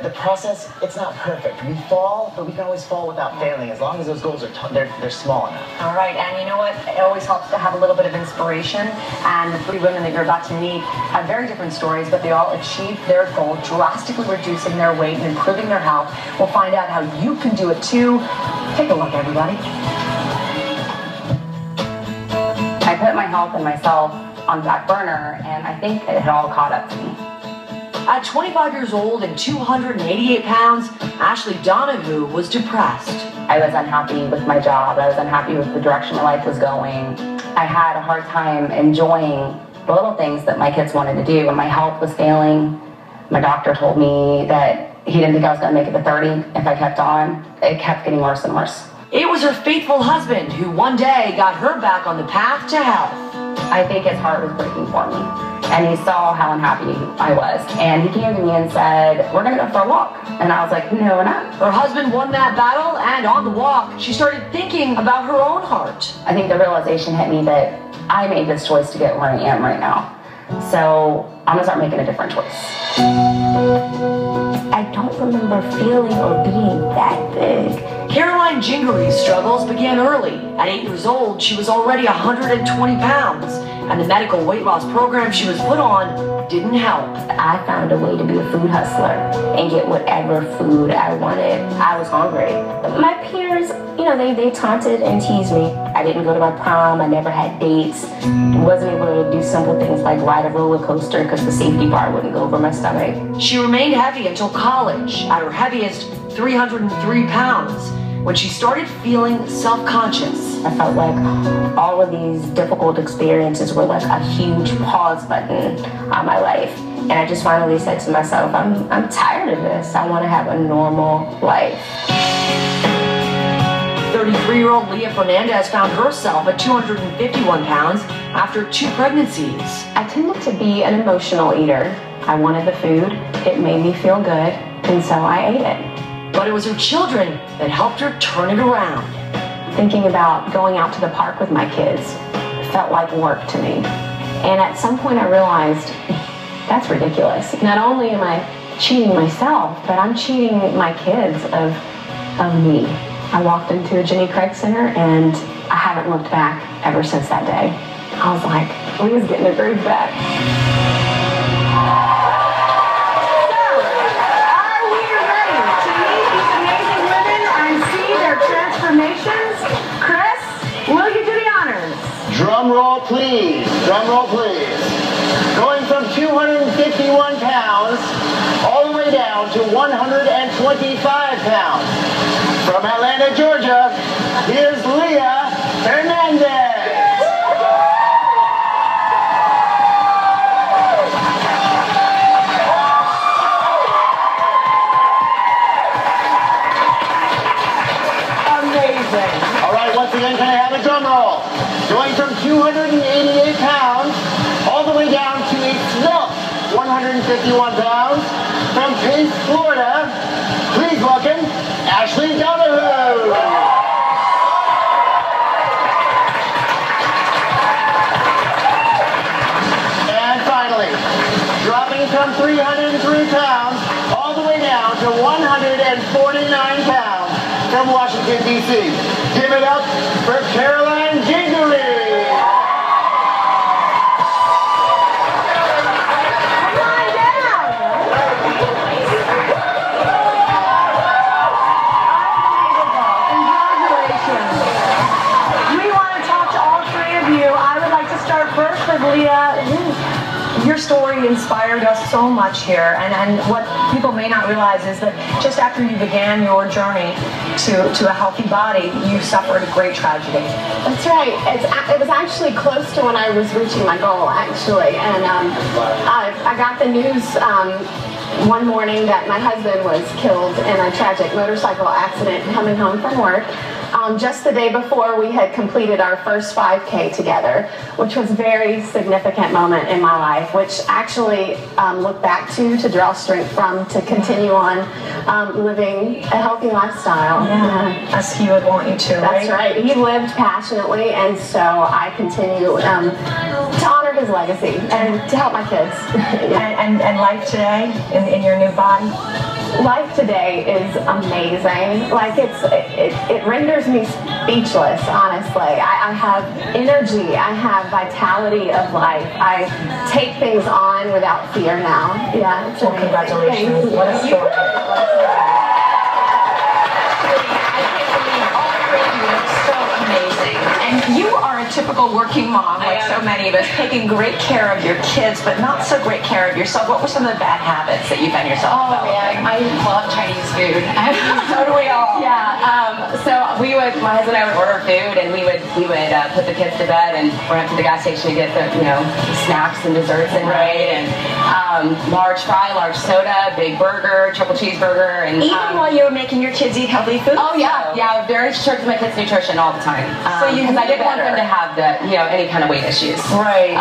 the process, it's not perfect. We fall, but we can always fall without failing as long as those goals are they're small enough. All right, and you know what? It always helps to have a little bit of inspiration. And the 3 women that you're about to meet have very different stories, but they all achieved their goal, drastically reducing their weight and improving their health. We'll find out how you can do it too. Take a look, everybody. I put my health and myself on the back burner, and I think it had all caught up to me. At 25 years old and 288 pounds, Ashley Donahue was depressed. I was unhappy with my job. I was unhappy with the direction my life was going. I had a hard time enjoying the little things that my kids wanted to do. When my health was failing, my doctor told me that he didn't think I was going to make it to 30 if I kept on. It kept getting worse and worse. It was her faithful husband who one day got her back on the path to health. I think his heart was breaking for me, and he saw how unhappy I was, and he came to me and said, "We're going to go for a walk." And I was like, "No, we're not." Her husband won that battle, and on the walk, she started thinking about her own heart. I think the realization hit me that I made this choice to get where I am right now. So I'm going to start making a different choice. I don't remember feeling or being that big. Caroline Jhingory's struggles began early. At 8 years old, she was already 120 pounds, and the medical weight loss program she was put on didn't help. I found a way to be a food hustler and get whatever food I wanted. I was hungry. My peers, you know, they taunted and teased me. I didn't go to my prom. I never had dates. Wasn't able to do simple things like ride a roller coaster because the safety bar wouldn't go over my stomach. She remained heavy until college, at her heaviest 303 pounds, when she started feeling self-conscious. I felt like all of these difficult experiences were like a huge pause button on my life. And I just finally said to myself, I'm tired of this. I want to have a normal life. 33-year-old Leah Fernandez found herself at 251 pounds after 2 pregnancies. I tended to be an emotional eater. I wanted the food. It made me feel good, and so I ate it. But it was her children that helped her turn it around. Thinking about going out to the park with my kids felt like work to me. And at some point I realized, that's ridiculous. Not only am I cheating myself, but I'm cheating my kids of me. I walked into a Jenny Craig Center and I haven't looked back ever since that day. I was like, Leah's getting her groove back. Drum roll, please. Drum roll, please. Going from 251 pounds all the way down to 125 pounds. From Atlanta, Georgia, here's Leah Fernandez. Amazing. All right, once again, can I have a drum roll? Going from 288 pounds all the way down to a svelte 151 pounds. From Pace, Florida, please welcome Ashley Donahue. And finally, dropping from 303 pounds all the way down to 149 pounds from Washington, D.C. Give it up for Caroline Jhingory. Your story inspired us so much here, and what people may not realize is that just after you began your journey to a healthy body, you suffered a great tragedy. That's right. It was actually close to when I was reaching my goal, actually, and I got the news one morning that my husband was killed in a tragic motorcycle accident coming home from work. Just the day before, we had completed our first 5K together, which was a very significant moment in my life, which actually look back to draw strength from, to continue on living a healthy lifestyle. Yeah, as he would want you to, That's right. He lived passionately, and so I continue to honor his legacy and to help my kids. And life today in your new body? life today is amazing. Like it renders me speechless, honestly. I have energy, I have vitality of life. I take things on without fear now. Yeah, it's well, congratulations. What a story. You are a typical working mom, like so many of us, taking great care of your kids, but not so great care of yourself. What were some of the bad habits that you found yourself developing? Man, I love Chinese food. So do we all. Yeah. So my husband and I would order food, and we would put the kids to bed and run up to the gas station to get the snacks and desserts and and large fry, large soda, big burger, triple cheeseburger, and even while you were making your kids eat healthy food. Oh yeah, I was very strict with my kids' nutrition all the time. Because I didn't want them to have any kind of weight issues. Right.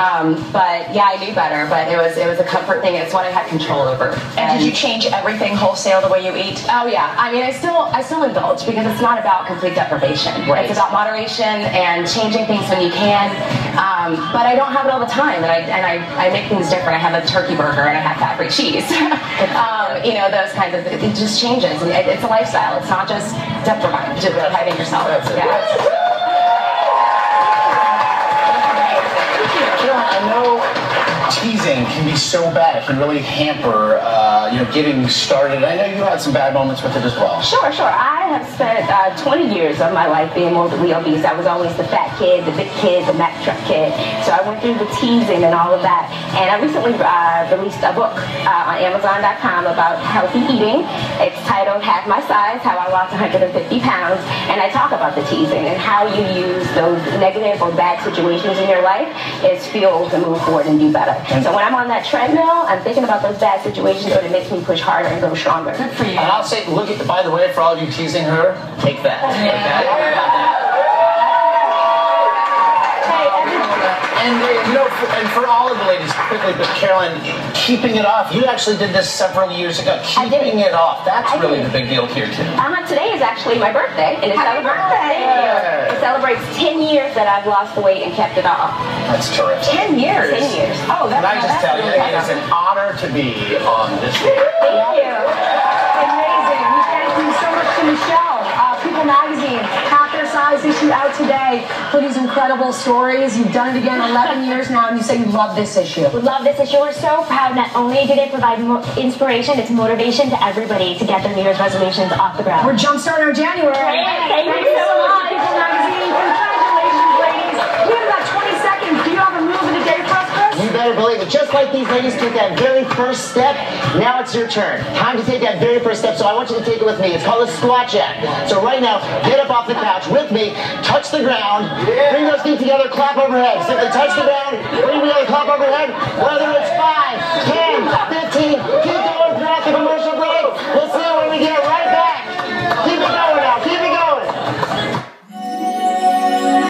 But yeah, I knew better. But it was a comfort thing. It's what I had control over. And did you change everything wholesale the way you eat? Oh yeah. I mean, I still indulge because it's not about complete deprivation. Right. It's about moderation and changing things when you can. But I don't have it all the time, and I make things different. I have a turkey burger and I have fat-free cheese. Those kinds of things. It just changes. And it's a lifestyle. It's not just depriving yourself. I know teasing can be so bad. It can really hamper, getting started. I know you had some bad moments with it as well. Sure. I have spent 20 years of my life being morbidly obese. I was always the fat kid, the big kid, the Mack truck kid. So I went through the teasing and all of that. And I recently released a book on Amazon.com about healthy eating. It's titled Half My Size, How I Lost 150 Pounds. And I talk about the teasing and how you use those negative or bad situations in your life as fuel to move forward and do better. So when I'm on that treadmill, I'm thinking about those bad situations, but it makes me push harder and go stronger. Good for you. And I'll say, by the way, for all of you teasing her, take that. And for all of the ladies, quickly, but Carolyn, keeping it off, you actually did this several years ago. Keeping it off, that's really the big deal here, too. Today is actually my birthday, and it celebrates 10 years that I've lost the weight and kept it off. That's terrific. 10 years? 10 years. Oh, Can I just tell you, it is an honor to be on this show. Thank you. Amazing. We thank you so much to Michelle. People Magazine, Half Their Size issue out today for these incredible stories. You've done it again 11 years now, and you say you love this issue. We love this issue. We're so proud. Not only did it provide inspiration, it's motivation to everybody to get their New Year's resolutions off the ground. We're jumpstarting our January. Thank you so much. People Magazine. Congratulations, ladies. We have about 20 seconds. Do you have a move of the day for us, Chris? You better believe it. Just like these ladies took that very first step, now it's your turn. Time to take that very first step, so I want you to take it with me. It's called a squat jack. So right now, get up off the couch with me, touch the ground, bring those feet together, clap overhead. Simply touch the ground, bring them together, clap overhead. Whether it's 5, 10, 15, keep going throughout the commercial.